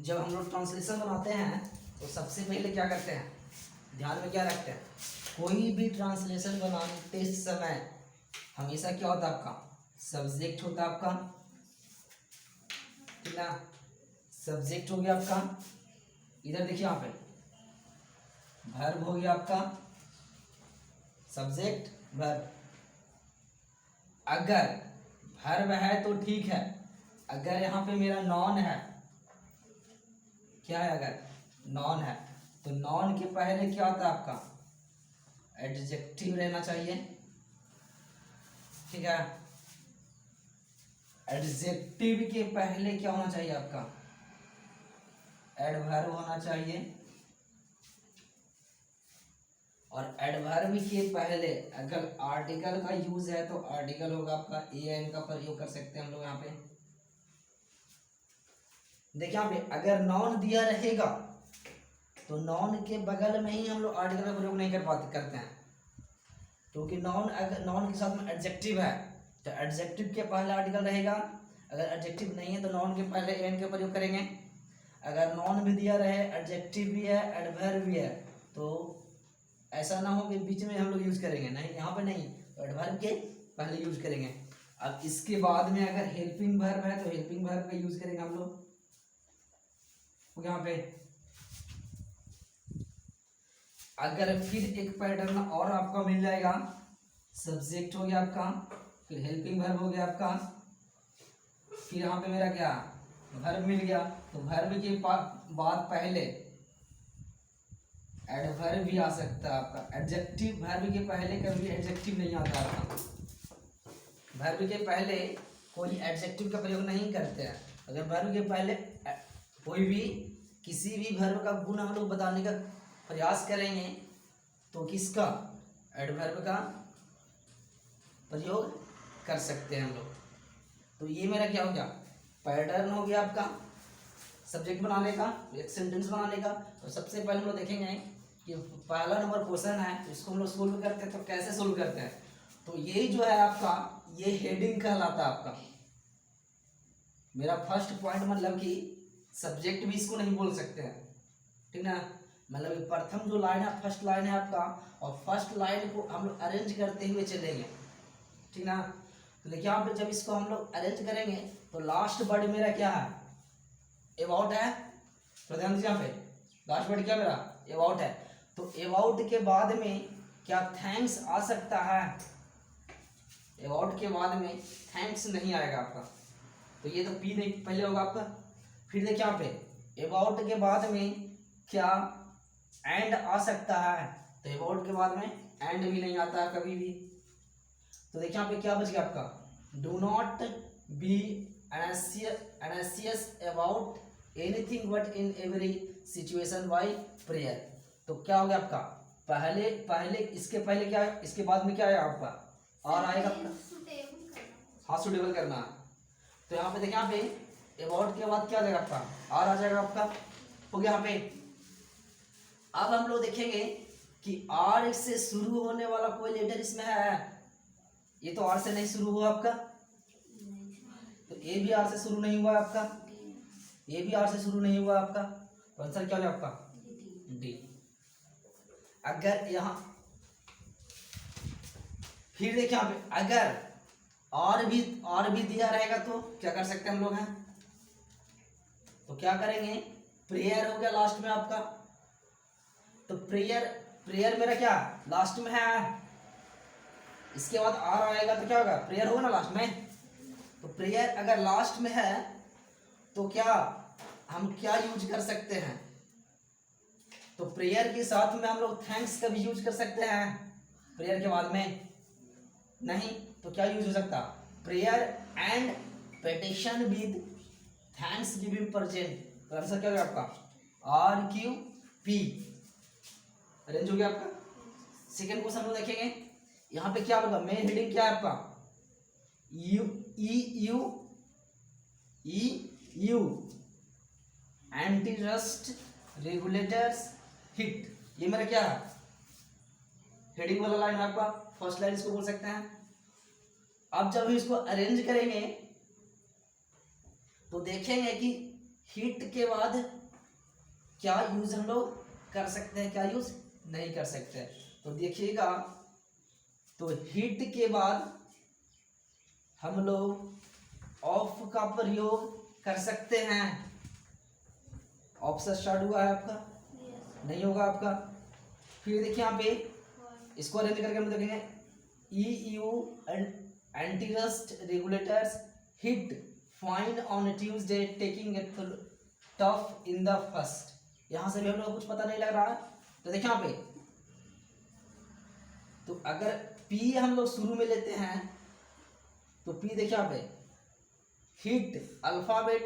जब हम लोग ट्रांसलेशन बनाते हैं तो सबसे पहले क्या करते हैं, ध्यान में क्या रखते हैं, कोई भी ट्रांसलेशन बनाते समय हमेशा क्या होता है आपका, सब्जेक्ट होता है आपका, ठीक ना। सब्जेक्ट हो गया आपका, इधर देखिए यहाँ पे वर्ब हो गया आपका, सब्जेक्ट वर्ब। अगर वर्ब है तो ठीक है, अगर यहाँ पे मेरा नॉन है, क्या है, अगर नॉन है तो नॉन के पहले क्या होता है आपका, एडजेक्टिव रहना चाहिए, ठीक है। एडजेक्टिव के पहले क्या होना चाहिए आपका, एडवर्ब होना चाहिए। और एडवर्ब के पहले अगर आर्टिकल का यूज है तो आर्टिकल होगा आपका एन का प्रयोग कर सकते हैं हम लोग यहाँ पे। देखिए यहाँ पे अगर नॉन दिया रहेगा तो नॉन के बगल में ही हम लोग आर्टिकल का प्रयोग नहीं करते हैं, क्योंकि नॉन अगर नॉन के साथ में एडजेक्टिव है तो एडजेक्टिव के पहले आर्टिकल रहेगा, अगर एडजेक्टिव नहीं है तो नॉन के पहले एन का प्रयोग करेंगे। अगर नॉन भी दिया रहे, एडजेक्टिव भी है, एडवर्ब भी है, तो ऐसा ना हो कि बीच में हम लोग यूज करेंगे, नहीं यहाँ पे नहीं, तो एडवर्ब के पहले यूज करेंगे। अब इसके बाद में अगर हेल्पिंग वर्ब है तो हेल्पिंग वर्ब का यूज करेंगे हम लोग यहाँ पे। अगर फिर एक पैटर्न और आपका मिल जाएगा, सब्जेक्ट हो गया आपका, फिर हेल्पिंग वर्ब हो गया आपका, फिर यहाँ पे मेरा क्या वर्ब मिल गया, तो वर्ब के बाद पहले एडवर्ब भी आ सकता है आपका। एडजेक्टिव वर्ब के पहले कभी एडजेक्टिव नहीं आता आपका, वर्ब के पहले कोई एडजेक्टिव का प्रयोग नहीं करते हैं। अगर वर्ब के पहले कोई भी किसी भी वर्ब का गुण हम लोग बताने का प्रयास करेंगे तो किसका, एडवर्ब का प्रयोग कर सकते हैं हम लोग। तो ये मेरा क्या हो गया, पैटर्न हो गया आपका सब्जेक्ट बनाने का, एक सेंटेंस बनाने का। तो सबसे पहले हम लोग देखेंगे कि पहला नंबर क्वेश्चन है, इसको हम लोग सोल्व करते हैं। तो कैसे सोल्व करते हैं, तो ये जो है आपका, ये हेडिंग कहलाता है आपका। मेरा फर्स्ट पॉइंट मतलब कि सब्जेक्ट भी इसको नहीं बोल सकते हैं, ठीक ना। मतलब प्रथम जो लाइन है, फर्स्ट लाइन है आपका, और फर्स्ट लाइन को हम लोग अरेंज करते हुए चलेंगे, ठीक ना। तो देखिए यहाँ पे जब इसको हम लोग अरेंज करेंगे तो लास्ट वर्ड मेरा क्या है, अबाउट है। तो ध्यान दीजिए यहाँ पे लास्ट वर्ड क्या मेरा अबाउट है, तो अबाउट के बाद में क्या थैंक्स आ सकता है, अबाउट के बाद में थैंक्स नहीं आएगा आपका, तो ये तो पी नहीं पहले होगा आपका। फिर देखिए यहाँ पे अबाउट के बाद में क्या एंड आ सकता है, तो अबाउट के बाद में एंड भी नहीं आता है कभी भी। तो देखिए यहाँ पे क्या बच गया आपका, do not be anxious about anything but in every situation by prayer. तो क्या हो गया आपका, पहले इसके पहले क्या है, इसके बाद में क्या है आपका, और आएगा आपका, हाँ सुटेबल करना है। तो यहाँ पे देखिए, यहाँ पे अबाउट के बाद क्या आ जाएगा आपका, और आ जाएगा आपका, हो गया यहाँ पे। अब हम लोग देखेंगे कि आर से शुरू होने वाला कोई लेटर इसमें है, ये तो आर से नहीं शुरू हुआ आपका, तो ए भी आर से शुरू नहीं हुआ आपका, ये भी आर से शुरू नहीं हुआ आपका, तो आंसर क्या हो गया आपका, डी। अगर यहाँ फिर देखिए यहाँ पे अगर और भी दिया रहेगा तो क्या कर सकते हैं हम लोग हैं, तो क्या करेंगे, प्रेयर हो गया लास्ट में आपका, तो प्रेयर मेरा क्या लास्ट में है, इसके बाद आर आएगा तो क्या होगा, प्रेयर होगा ना लास्ट में। तो प्रेयर अगर लास्ट में है तो क्या हम क्या यूज कर सकते हैं, तो प्रेयर के साथ में हम लोग थैंक्स का भी यूज कर सकते हैं, प्रेयर के बाद में नहीं तो क्या यूज हो सकता, prayer and petition with thanks giving present. तो आंसर क्या होगा आपका, आर क्यू पी, अरेंज हो गया आपका। सेकेंड क्वेश्चन हम लोग देखेंगे, यहाँ पे क्या होगा, मेन हेडिंग क्या है आपका, you you anti rust regulators hit, ये मेरा क्या है, हेडिंग वाला लाइन है आपका, फर्स्ट लाइन इसको बोल सकते हैं। अब जब हम इसको अरेंज करेंगे तो देखेंगे कि हिट के बाद क्या यूज हम लोग कर सकते हैं, क्या यूज नहीं कर सकते। तो देखिएगा, तो हिट के बाद हम लोग ऑफ का प्रयोग कर सकते हैं। ऑफ से स्टार्ट हुआ है आपका, नहीं होगा आपका। फिर देखिए यहाँ पे इसको अरेंज करके हम देखेंगे, EU antitrust regulators hit fine on Tuesday taking a tough in the first. यहाँ से भी हम लोग को कुछ पता नहीं लग रहा है। तो देखिए यहाँ पे, तो अगर P हम लोग शुरू में लेते हैं तो P देखिए यहाँ पे, hit alphabet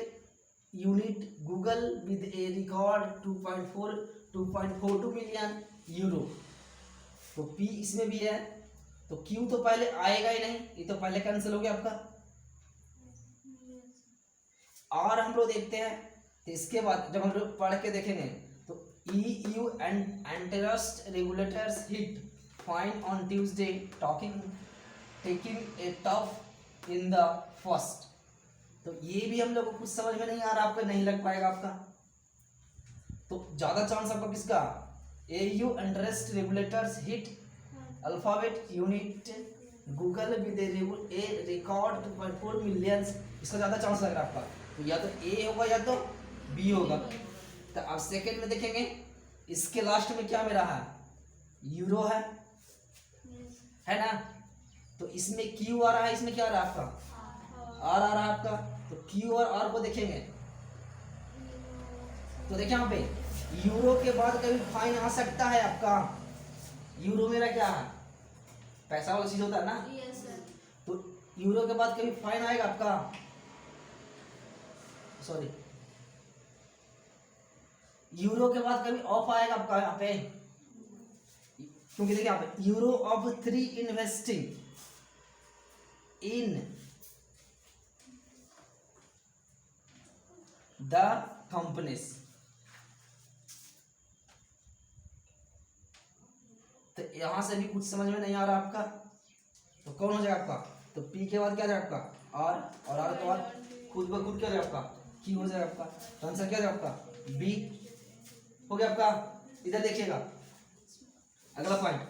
unit Google with A record 2.42 million euro. तो P इसमें भी है, तो Q तो पहले आएगा ही नहीं, ये तो पहले कैंसिल हो गया आपका। और हम लोग देखते हैं, तो इसके बाद जब हम लोग पढ़ के देखेंगे तो EU antitrust regulators hit fine on Tuesday taking a tough in the first. तो ये भी हम लोग को कुछ समझ में नहीं आ रहा, आपका नहीं लग पाएगा आपका। तो ज्यादा चांस आपका किसका, EU antitrust regulators hit alphabet unit Google with A record 2.4 million, इसका ज्यादा चांस लग रहा है आपका। तो या तो A होगा या तो B होगा। तो अब सेकंड में देखेंगे, इसके लास्ट में क्या मेरा है, यूरो है ना। तो इसमें Q आ रहा है, इसमें क्या आ रहा है आपका, R आ रहा है आपका। तो Q और R को देखेंगे, तो देखिए यहाँ पे यूरो के बाद कभी फाइन आ सकता है आपका। यूरो मेरा क्या है, पैसा वाला चीज होता है ना। तो यूरो के बाद कभी फाइन आएगा आपका, सॉरी, यूरो के बाद कभी ऑफ आएगा आपका यहाँ पे, क्योंकि देखिए यहाँ पे euro of 3 investing in the companies. तो यहां से भी कुछ समझ में नहीं आ रहा आपका। तो कौन हो जाएगा आपका, तो P के बाद क्या जाएगा आपका, R, और R के बाद खुद ब खुद क्या जाएगा आपका, Q हो जाएगा आपका। तो आंसर क्या जाएगा आपका, B हो गया आपका। इधर देखिएगा अगला पॉइंट,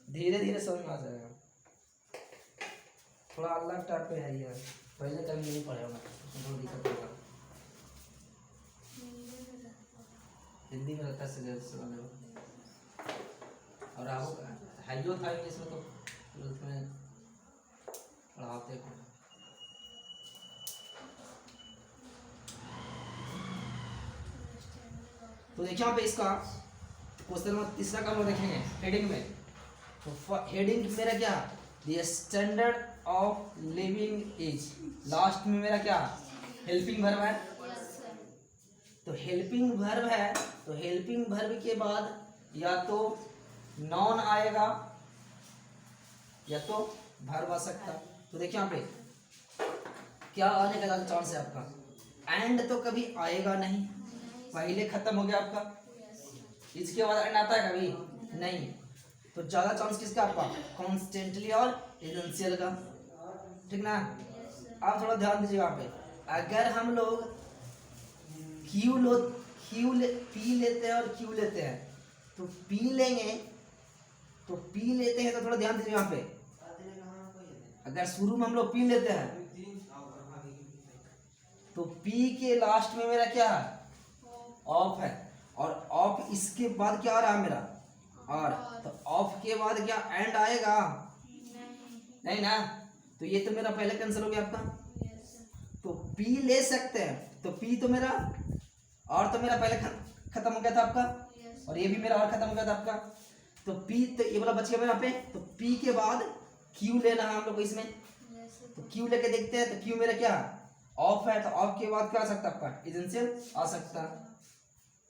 धीरे धीरे समझ में आ जाएगा, थोड़ा अलग टाइप पे है ये, पहले कभी नहीं पढ़े होगा, थोड़ा दिक्कत होगा। हिंदी में रहता है समझ लो, और आप हाइयो था इंग्लिश में, तो उसमें पढ़ाते हैं। तो देखिए यहाँ पे इसका क्वेश्चन में तीसरा काम देखेंगे हेडिंग में। तो हेडिंग मेरा क्या, the standard of living age. Last में मेरा क्या, हेल्पिंग वर्ब है। तो हेल्पिंग वर्ब है, तो हेल्पिंग वर्ब के बाद या तो नॉन आएगा या तो वर्ब आ सकता। तो देखिए यहाँ पे क्या आने का ज्यादा चांस है आपका, एंड तो कभी आएगा नहीं, पहले खत्म हो गया आपका, इसके बाद एंड आता है कभी नहीं। तो ज्यादा चांस किसका आपका, कॉन्स्टेंटली और एसेंशियल का, ठीक ना। आप थोड़ा ध्यान दीजिएगा यहाँ पे, अगर हम लोग P लेते हैं और Q लेते हैं, तो P लेंगे, तो P लेते हैं तो थोड़ा ध्यान दीजिए यहाँ पे, अगर शुरू में हम लोग P लेते हैं तो P के लास्ट में मेरा क्या है, ऑफ है, और ऑफ इसके बाद क्या आ रहा है मेरा, और तो ऑफ के बाद क्या एंड आएगा, नहीं ना। तो ये तो मेरा पहले कैंसिल हो गया आपका। तो P ले सकते हैं, तो P तो मेरा, और तो मेरा पहले खत्म हो गया था आपका, और ये भी मेरा और खत्म हो गया था आपका। तो P तो ये वाला बच गया मेरा पे। तो P के बाद Q लेना है हम लोग को इसमें, तो Q लेके देखते हैं। तो Q मेरा क्या ऑफ है, तो ऑफ के बाद क्या आ सकता है आपका, एसेंशियल आ सकता है।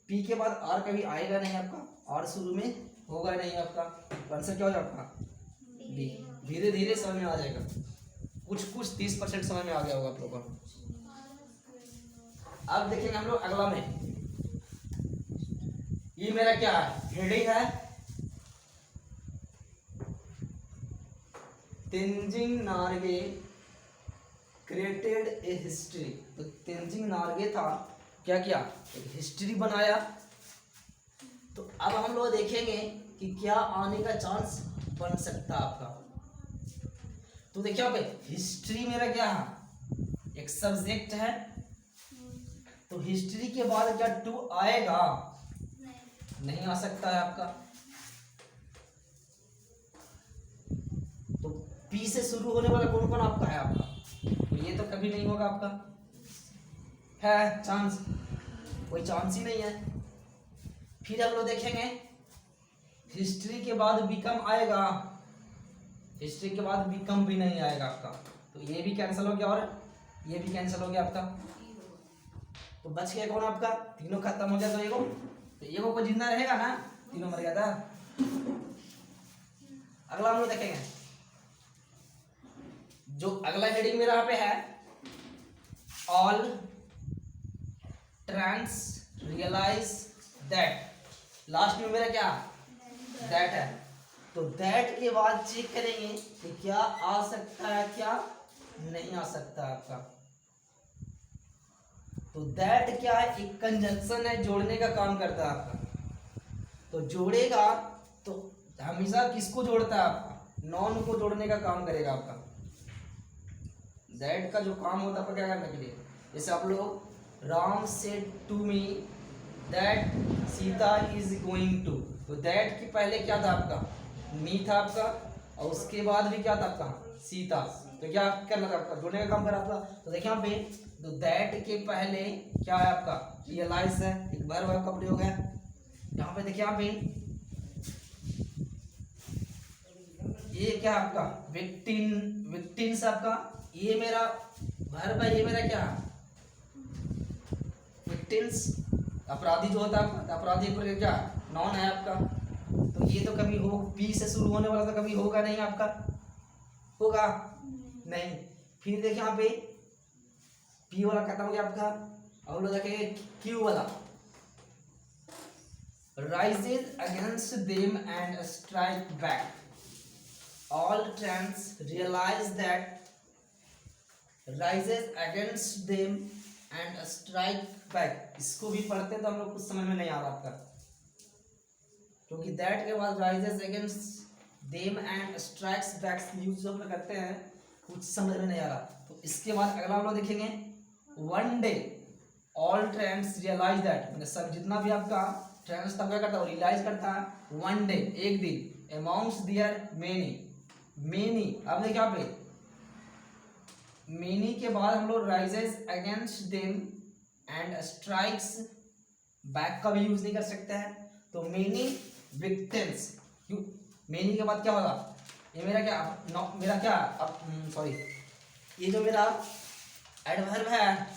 P के बाद R कभी आएगा नहीं आपका, और शुरू में होगा नहीं आपका। तो आंसर क्या हो जाएगा आपका, B। धीरे धीरे समझ में आ जाएगा, कुछ 30% समझ में आ गया होगा आप लोगों को। अब देखेंगे हम लोग अगला में, ये मेरा क्या है, हेडिंग है, Tenzing Norgay created a history. तो तेंजिंग नोर्गे था, क्या किया, एक हिस्ट्री बनाया। तो अब हम लोग देखेंगे कि क्या आने का चांस बन सकता है आपका। तो देखिए यहाँ पे हिस्ट्री मेरा क्या है, एक सब्जेक्ट है। तो हिस्ट्री के बाद क्या टू आएगा, नहीं आ सकता है आपका। तो पी से शुरू होने वाला कौन कौन आपका है आपका, तो ये तो कभी नहीं होगा आपका, है चांस, कोई चांस ही नहीं है। फिर हम लोग देखेंगे हिस्ट्री के बाद बिकम आएगा, हिस्ट्री के बाद बिकम भी नहीं आएगा आपका, तो ये भी कैंसिल हो गया और ये भी कैंसिल हो गया आपका। तो बच गया कौन आपका, तीनों खत्म हो गया। तो एगो को जिंदा रहेगा ना, तीनों मर गया था। अगला हम लोग देखेंगे, जो अगला हेडिंग मेरा यहाँ पे है, all trans realise that. Last में मेरा क्या, दैट है। तो दैट के बाद चेक करेंगे कि क्या आ सकता है, क्या नहीं आ सकता आपका। तो दैट क्या है, एक कंजंक्शन है, जोड़ने का काम करता है आपका। तो जोड़ेगा तो हमेशा किसको जोड़ता है आपका, नॉन को जोड़ने का काम करेगा आपका। दैट का जो काम होता है आपका क्या करने के लिए, जैसे आप लोग Ram said to me that Sita is going to. तो दैट के पहले क्या था आपका, मी था आपका, और उसके बाद भी क्या था आपका, सीता। तो क्या करना था आपका, जोड़ने का काम करा आपका। तो देखिए यहाँ पे, तो दैट के पहले क्या है आपका, रियलाइज है, एक बार वर्ब का प्रयोग है। यहाँ पे देखिए, यहाँ पे ये क्या आपका, विक्टिन, विक्टिन्स आपका, ये मेरा वर्ब है, ये मेरा क्या, विक्टिन्स। अपराधी जो होता है, अपराधी पर क्या, नॉन है आपका। तो ये तो कभी हो, पी से शुरू होने वाला तो कभी होगा नहीं आपका, होगा नहीं। फिर देखिए यहाँ पे पी वाला खत्म हो गया आपका। अब लोग देखेंगे क्यू वाला, rises against them and strike back. All trans realise that rises against them and strike back. इसको भी पढ़ते हैं तो हम लोग कुछ समझ में नहीं आ रहा आपका, क्योंकि दैट के बाद rises against them and strikes back use जो हम लोग करते हैं कुछ समझ में नहीं आ रहा। तो इसके बाद अगला हम लोग देखेंगे, one day all trends realise that, मतलब सब जितना भी आपका ट्रेंड्स तब क्या करता है, रियलाइज करता है, वन डे एक दिन, अमाउंट्स देयर मेनी, मेनी। अब देखिए यहाँ पे मेनी के बाद हम लोग rises against them and strikes back का भी यूज नहीं कर सकते हैं। तो मेनी विक्टिम्स, मेनी के बाद क्या होगा, ये मेरा क्या, मेरा क्या, सॉरी, ये जो मेरा एडवर्ब है,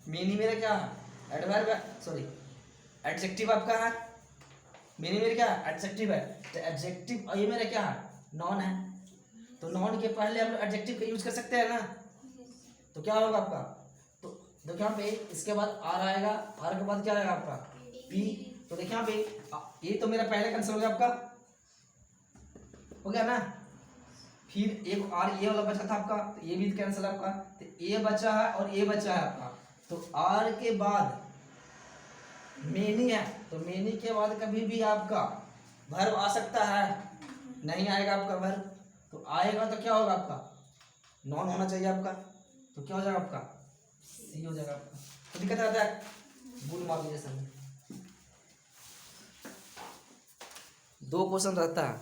मेनी मेरा क्या एडवर्ब है, सॉरी एडजेक्टिव आपका है, मेनी मेरा क्या एडजेक्टिव है। तो एडजेक्टिव, और ये मेरा क्या है, नॉन है। तो नॉन के पहले हम एडजेक्टिव का यूज कर सकते हैं ना, तो क्या होगा आपका, तो देखिए यहाँ पे इसके बाद आर आएगा, आर के बाद क्या आएगा आपका, पी। तो देखिए यहाँ पे ये तो मेरा पहले कैंसिल हो गया आपका, हो गया ना। फिर एक आर ये वाला बचा था आपका, तो ये भी कैंसिल है आपका। तो ये बचा है और ये बचा है आपका। तो आर के बाद मेनी है, तो मेनी के बाद कभी भी आपका वर्ब आ सकता है, नहीं आएगा आपका वर्ब। तो आएगा तो क्या होगा आपका, नॉन होना चाहिए आपका। तो क्या हो जाएगा आपका, सी हो जाएगा आपका। तो दिक्कत आता है, गुड मार्क जैसा 2 क्वेश्चन रहता है।